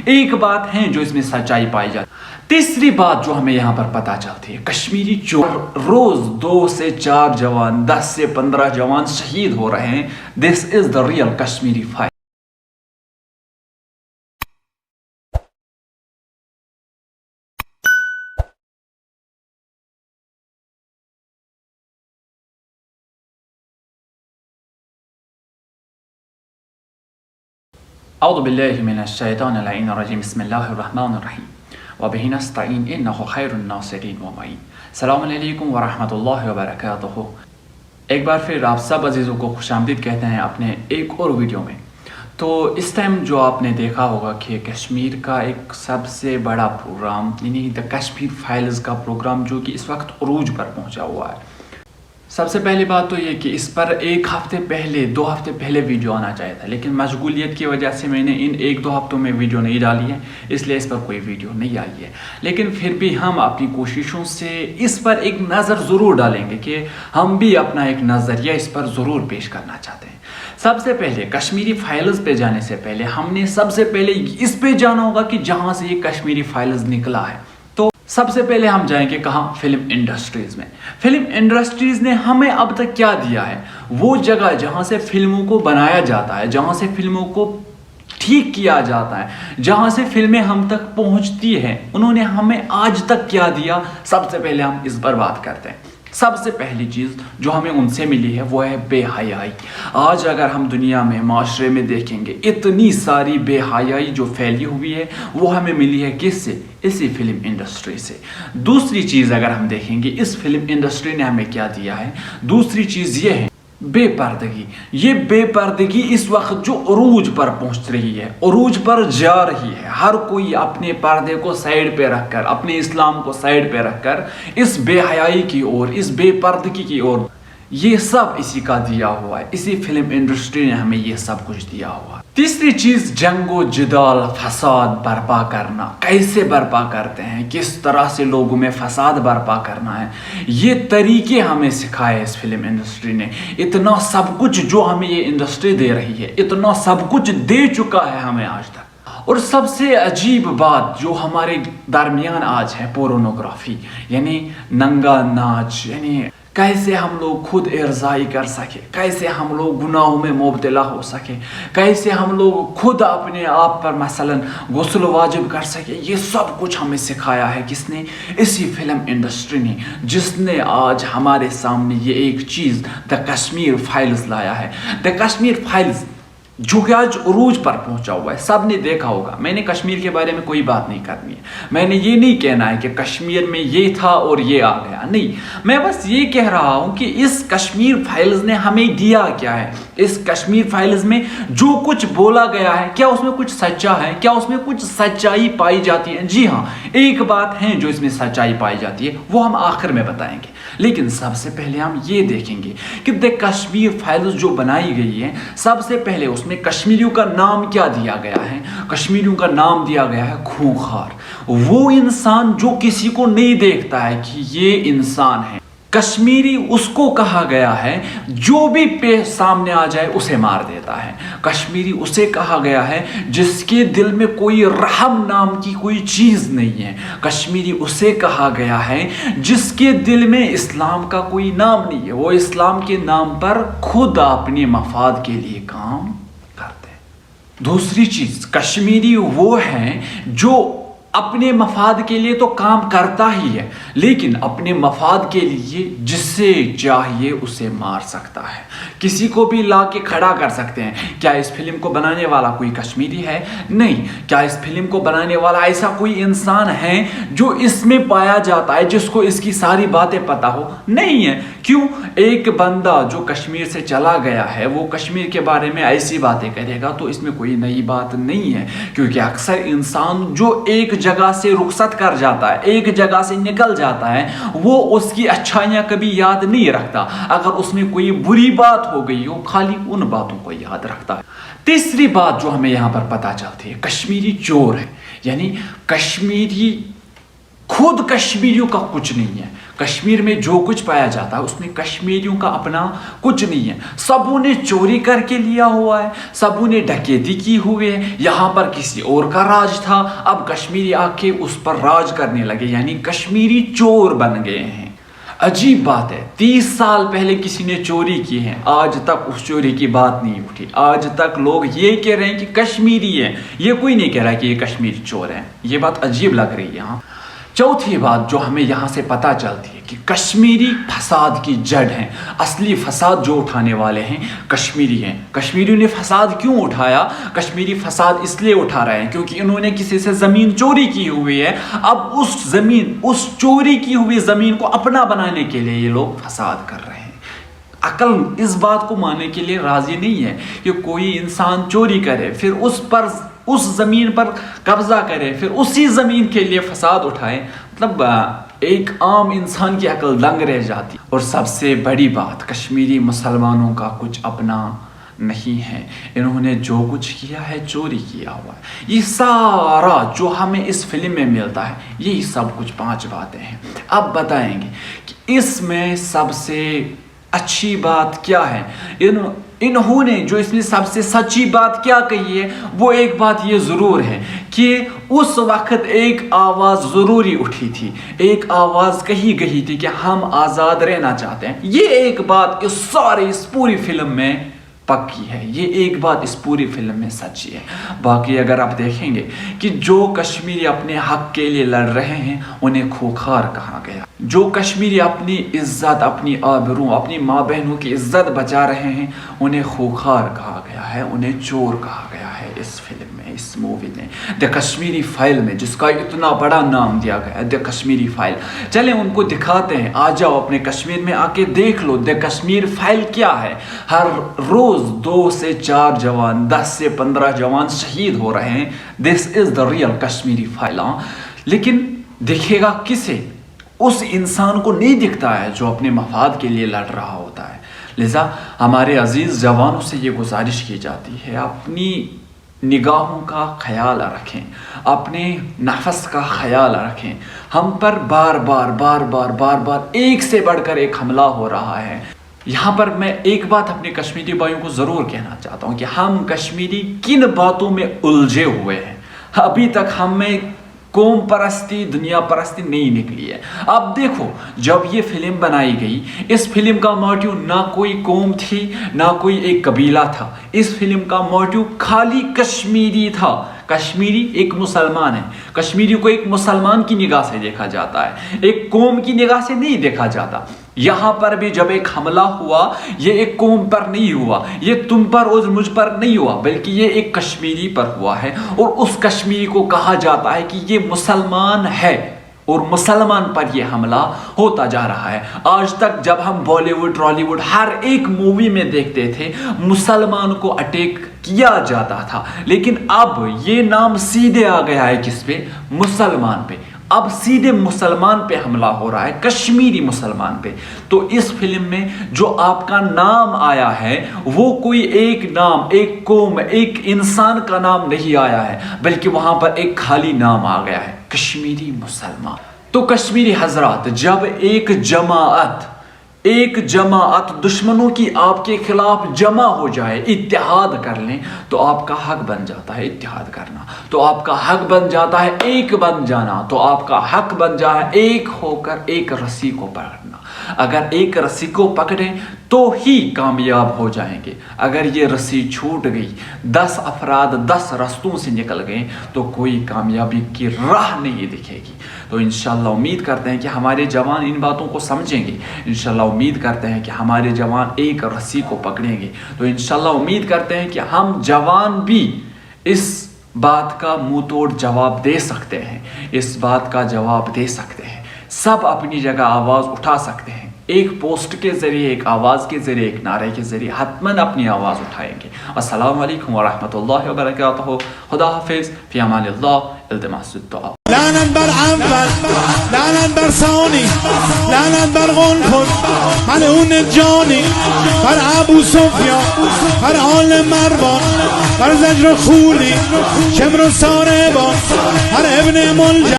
ایک بات ہے جو اس میں سچائی پائی جاتی ہے۔ تیسری بات جو ہمیں یہاں پر پتہ چلتی ہے، کشمیری چور روز 2 سے 4 جوان 10 سے 15 جوان شہید ہو رہے ہیں۔ دس از دا ریئل کشمیری فائٹ۔ اعوذ باللہ من الشیطان اللعین الرجیم، بسم اللہ الرحمن الرحیم وبہ نستعین انہ خیر الناصرین ومعین۔ السلام علیکم ورحمۃ اللہ وبرکاتہ۔ ایک بار پھر آپ سب عزیزوں کو خوش آمدید کہتے ہیں اپنے ایک اور ویڈیو میں۔ تو اس ٹائم جو آپ نے دیکھا ہوگا کہ کشمیر کا ایک سب سے بڑا پروگرام یعنی دا کشمیر فائلز کا پروگرام جو کہ اس وقت عروج پر پہنچا ہوا ہے۔ سب سے پہلی بات تو یہ کہ اس پر 1 ہفتے پہلے 2 ہفتے پہلے ویڈیو آنا چاہیے تھا، لیکن مشغولیت کی وجہ سے میں نے ان 1-2 ہفتوں میں ویڈیو نہیں ڈالی ہے، اس لیے اس پر کوئی ویڈیو نہیں آئی ہے۔ لیکن پھر بھی ہم اپنی کوششوں سے اس پر ایک نظر ضرور ڈالیں گے کہ ہم بھی اپنا ایک نظریہ اس پر ضرور پیش کرنا چاہتے ہیں۔ سب سے پہلے کشمیری فائلز پہ جانے سے پہلے ہم نے سب سے پہلے اس پہ جانا ہوگا کہ جہاں سے یہ کشمیری فائلز نکلا ہے۔ سب سے پہلے ہم جائیں گے کہاں؟ فلم انڈسٹریز میں۔ فلم انڈسٹریز نے ہمیں اب تک کیا دیا ہے؟ وہ جگہ جہاں سے فلموں کو بنایا جاتا ہے، جہاں سے فلموں کو ٹھیک کیا جاتا ہے، جہاں سے فلمیں ہم تک پہنچتی ہیں، انہوں نے ہمیں آج تک کیا دیا؟ سب سے پہلے ہم اس پر بات کرتے ہیں۔ سب سے پہلی چیز جو ہمیں ان سے ملی ہے وہ ہے بے حیائی۔ آج اگر ہم دنیا میں معاشرے میں دیکھیں گے اتنی ساری بے حیائی جو پھیلی ہوئی ہے وہ ہمیں ملی ہے کس سے؟ اسی فلم انڈسٹری سے۔ دوسری چیز اگر ہم دیکھیں گے اس فلم انڈسٹری نے ہمیں کیا دیا ہے، دوسری چیز یہ ہے بے پردگی۔ یہ بے پردگی اس وقت جو عروج پر پہنچ رہی ہے، عروج پر جا رہی ہے، ہر کوئی اپنے پردے کو سائیڈ پہ رکھ کر، اپنے اسلام کو سائیڈ پہ رکھ کر اس بے حیائی کی اور اس بے پردگی کی اور، یہ سب اسی کا دیا ہوا ہے۔ اسی فلم انڈسٹری نے ہمیں یہ سب کچھ دیا ہوا ہے۔ تیسری چیز جنگ و جدال، فساد برپا کرنا۔ کیسے برپا کرتے ہیں، کس طرح سے لوگوں میں فساد برپا کرنا ہے، یہ طریقے ہمیں سکھائے اس فلم انڈسٹری نے۔ اتنا سب کچھ جو ہمیں یہ انڈسٹری دے رہی ہے، اتنا سب کچھ دے چکا ہے ہمیں آج تک۔ اور سب سے عجیب بات جو ہمارے درمیان آج ہے پورنوگرافی، یعنی ننگا ناچ، یعنی کیسے ہم لوگ خود ارضائی کر سکے، کیسے ہم لوگ گناہوں میں مبتلا ہو سکے، کیسے ہم لوگ خود اپنے آپ پر مثلا غسل واجب کر سکے، یہ سب کچھ ہمیں سکھایا ہے کس نے؟ اسی فلم انڈسٹری نے، جس نے آج ہمارے سامنے یہ ایک چیز دا کشمیر فائلز لایا ہے۔ دا کشمیر فائلز جو کہ آج عروج پر پہنچا ہوا ہے، سب نے دیکھا ہوگا۔ میں نے کشمیر کے بارے میں کوئی بات نہیں کرنی ہے، میں نے یہ نہیں کہنا ہے کہ کشمیر میں یہ تھا اور یہ آ گیا، نہیں، میں بس یہ کہہ رہا ہوں کہ اس کشمیر فائلز نے ہمیں دیا کیا ہے۔ اس کشمیر فائلز میں جو کچھ بولا گیا ہے، کیا اس میں کچھ سچا ہے؟ کیا اس میں کچھ سچائی پائی جاتی ہے؟ جی ہاں، ایک بات ہے جو اس میں سچائی پائی جاتی ہے، وہ ہم آخر میں بتائیں گے۔ لیکن سب سے پہلے ہم یہ دیکھیں گے کہ دا کشمیر فائلز جو بنائی گئی ہے، سب سے پہلے اس میں کشمیریوں کا نام کیا دیا گیا ہے؟ کشمیریوں کا نام دیا گیا ہے خونخوار۔ وہ انسان جو کسی کو نہیں دیکھتا ہے کہ یہ انسان ہے۔ کشمیری اس کو کہا گیا ہے جو بھی سامنے آ جائے اسے مار دیتا ہے۔ کشمیری اسے کہا گیا ہے جس کے دل میں کوئی رحم نام کی کوئی چیز نہیں ہے۔ کشمیری اسے کہا گیا ہے جس کے دل میں اسلام کا کوئی نام نہیں ہے، وہ اسلام کے نام پر خود اپنے مفاد کے لیے کام کرتے ہیں۔ دوسری چیز، کشمیری وہ ہیں جو اپنے مفاد کے لیے تو کام کرتا ہی ہے، لیکن اپنے مفاد کے لیے جسے چاہیے اسے مار سکتا ہے، کسی کو بھی لا کے کھڑا کر سکتے ہیں۔ کیا اس فلم کو بنانے والا کوئی کشمیری ہے؟ نہیں۔ کیا اس فلم کو بنانے والا ایسا کوئی انسان ہے جو اس میں پایا جاتا ہے، جس کو اس کی ساری باتیں پتا ہو؟ نہیں ہے۔ کیوں؟ ایک بندہ جو کشمیر سے چلا گیا ہے وہ کشمیر کے بارے میں ایسی باتیں کرے گا تو اس میں کوئی نئی بات نہیں ہے، کیونکہ اکثر انسان جو ایک جگہ سے رخصت کر جاتا ہے، ایک جگہ سے نکل جاتا ہے، وہ اس کی اچھائیاں کبھی یاد نہیں رکھتا۔ اگر اس میں کوئی بری بات ہو گئی ہو، خالی ان باتوں کو یاد رکھتا ہے۔ تیسری بات جو ہمیں یہاں پر پتہ چلتی ہے، کشمیری چور ہے، یعنی کشمیری خود کشمیریوں کا کچھ نہیں ہے۔ کشمیر میں جو کچھ پایا جاتا ہے اس میں کشمیریوں کا اپنا کچھ نہیں ہے. سبوں نے چوری کر کے لیا ہوا ہے, سبوں نے ڈکیتی کی ہوئی ہے. یہاں پر کسی اور کا راج تھا, اب کشمیری آ کے اس پر راج کرنے لگے, یعنی کشمیری چور بن گئے ہیں. عجیب بات ہے, 30 سال پہلے کسی نے چوری کی ہے, آج تک اس چوری کی بات نہیں اٹھی. آج تک لوگ یہ کہہ رہے ہیں کہ کشمیری ہے, یہ کوئی نہیں کہہ رہا کہ یہ کشمیری چور ہے. یہ بات عجیب لگ رہی ہے. چوتھی بات جو ہمیں یہاں سے پتہ چلتی ہے کہ کشمیری فساد کی جڑ ہیں. اصلی فساد جو اٹھانے والے ہیں کشمیری ہیں. کشمیریوں نے فساد کیوں اٹھایا؟ کشمیری فساد اس لیے اٹھا رہے ہیں کیونکہ انہوں نے کسی سے زمین چوری کی ہوئی ہے. اب اس چوری کی ہوئی زمین کو اپنا بنانے کے لیے یہ لوگ فساد کر رہے ہیں. عقل اس بات کو ماننے کے لیے راضی نہیں ہے کہ کوئی انسان چوری کرے, پھر اس زمین پر قبضہ کرے, پھر اسی زمین کے لیے فساد اٹھائے. مطلب ایک عام انسان کی عقل دنگ رہ جاتی. اور سب سے بڑی بات, کشمیری مسلمانوں کا کچھ اپنا نہیں ہے. انہوں نے جو کچھ کیا ہے چوری کیا ہوا ہے. یہ سارا جو ہمیں اس فلم میں ملتا ہے یہی سب کچھ 5 باتیں ہیں. اب بتائیں گے کہ اس میں سب سے اچھی بات کیا ہے. انہوں نے جو اس میں سب سے سچی بات کیا کہی ہے, وہ ایک بات یہ ضرور ہے کہ اس وقت ایک آواز ضروری اٹھی تھی, ایک آواز کہی گئی تھی کہ ہم آزاد رہنا چاہتے ہیں. یہ ایک بات اس پوری فلم میں پکی ہے. یہ ایک بات اس پوری فلم میں سچی ہے. باقی اگر آپ دیکھیں گے کہ جو کشمیری اپنے حق کے لیے لڑ رہے ہیں انہیں کھوکھار کہا گیا. جو کشمیری اپنی عزت, اپنی آبرو, اپنی ماں بہنوں کی عزت بچا رہے ہیں انہیں خوخار کہا گیا ہے, انہیں چور کہا گیا ہے. اس فلم میں, اس مووی میں, دی کشمیری فائل میں, جس کا اتنا بڑا نام دیا گیا ہے دی کشمیری فائل. چلیں ان کو دکھاتے ہیں. آ جاؤ اپنے کشمیر میں آ کے دیکھ لو دی کشمیر فائل کیا ہے. ہر روز 2 سے 4 جوان, 10 سے 15 جوان شہید ہو رہے ہیں. دس از دا ریئل کشمیری فائل. لیکن دکھے گا کسے؟ اس انسان کو نہیں دکھتا ہے جو اپنے مفاد کے لیے لڑ رہا ہوتا ہے. لذا ہمارے عزیز جوانوں سے یہ گزارش کی جاتی ہے, اپنی نگاہوں کا خیال رکھیں, اپنے نفس کا خیال رکھیں. ہم پر بار بار ایک سے بڑھ کر ایک حملہ ہو رہا ہے. یہاں پر میں ایک بات اپنے کشمیری بھائیوں کو ضرور کہنا چاہتا ہوں کہ ہم کشمیری کن باتوں میں الجھے ہوئے ہیں. ابھی تک ہم میں قوم پرستی, دنیا پرستی نہیں نکلی ہے. اب دیکھو, جب یہ فلم بنائی گئی, اس فلم کا موٹیو نہ کوئی قوم تھی نہ کوئی ایک قبیلہ تھا. اس فلم کا موٹیو خالی کشمیری تھا. کشمیری ایک مسلمان ہے. کشمیری کو ایک مسلمان کی نگاہ سے دیکھا جاتا ہے, ایک قوم کی نگاہ سے نہیں دیکھا جاتا. یہاں پر بھی جب ایک حملہ ہوا, یہ ایک قوم پر نہیں ہوا, یہ تم پر اور مجھ پر نہیں ہوا, بلکہ یہ ایک کشمیری پر ہوا ہے. اور اس کشمیری کو کہا جاتا ہے کہ یہ مسلمان ہے, اور مسلمان پر یہ حملہ ہوتا جا رہا ہے. آج تک جب ہم بالی ووڈ, ٹرالی ووڈ, ہر ایک مووی میں دیکھتے تھے مسلمان کو اٹیک کیا جاتا تھا, لیکن اب یہ نام سیدھے آ گیا ہے کس پہ؟ مسلمان پہ. اب سیدھے مسلمان پہ حملہ ہو رہا ہے, کشمیری مسلمان پہ. تو اس فلم میں جو آپ کا نام آیا ہے وہ کوئی ایک نام, ایک قوم, ایک انسان کا نام نہیں آیا ہے, بلکہ وہاں پر ایک خالی نام آ گیا ہے, کشمیری مسلمان. تو کشمیری حضرات, جب ایک جماعت دشمنوں کی آپ کے خلاف جمع ہو جائے, اتحاد کر لیں, تو آپ کا حق بن جاتا ہے اتحاد کرنا, تو آپ کا حق بن جاتا ہے ایک بن جانا, تو آپ کا حق بن جائے ایک ہو کر ایک رسی کو پکڑنا. اگر ایک رسی کو پکڑیں تو ہی کامیاب ہو جائیں گے. اگر یہ رسی چھوٹ گئی, 10 افراد 10 رستوں سے نکل گئے, تو کوئی کامیابی کی راہ نہیں دکھے گی. تو انشاءاللہ امید کرتے ہیں کہ ہمارے جوان ان باتوں کو سمجھیں گے. انشاءاللہ امید کرتے ہیں کہ ہمارے جوان ایک رسی کو پکڑیں گے. تو انشاءاللہ امید کرتے ہیں کہ ہم جوان بھی اس بات کا منہ توڑ جواب دے سکتے ہیں, اس بات کا جواب دے سکتے ہیں. سب اپنی جگہ آواز اٹھا سکتے ہیں. ایک پوسٹ کے ذریعے, ایک آواز کے ذریعے, ایک نعرے کے ذریعے حتماً اپنی آواز اٹھائیں گے. السلام علیکم ورحمۃ اللہ وبرکاتہ. خدا حافظ, فی امان اللہ, التماس الدعاء. لعنت بر عنبر، لعنت بر ثانی، لعنت بر غلفر، ملعون جانی، بر ابو سفیان، بر آل مروان، بر زجر خولی، شمر و ساربان، بر ابن ملجم.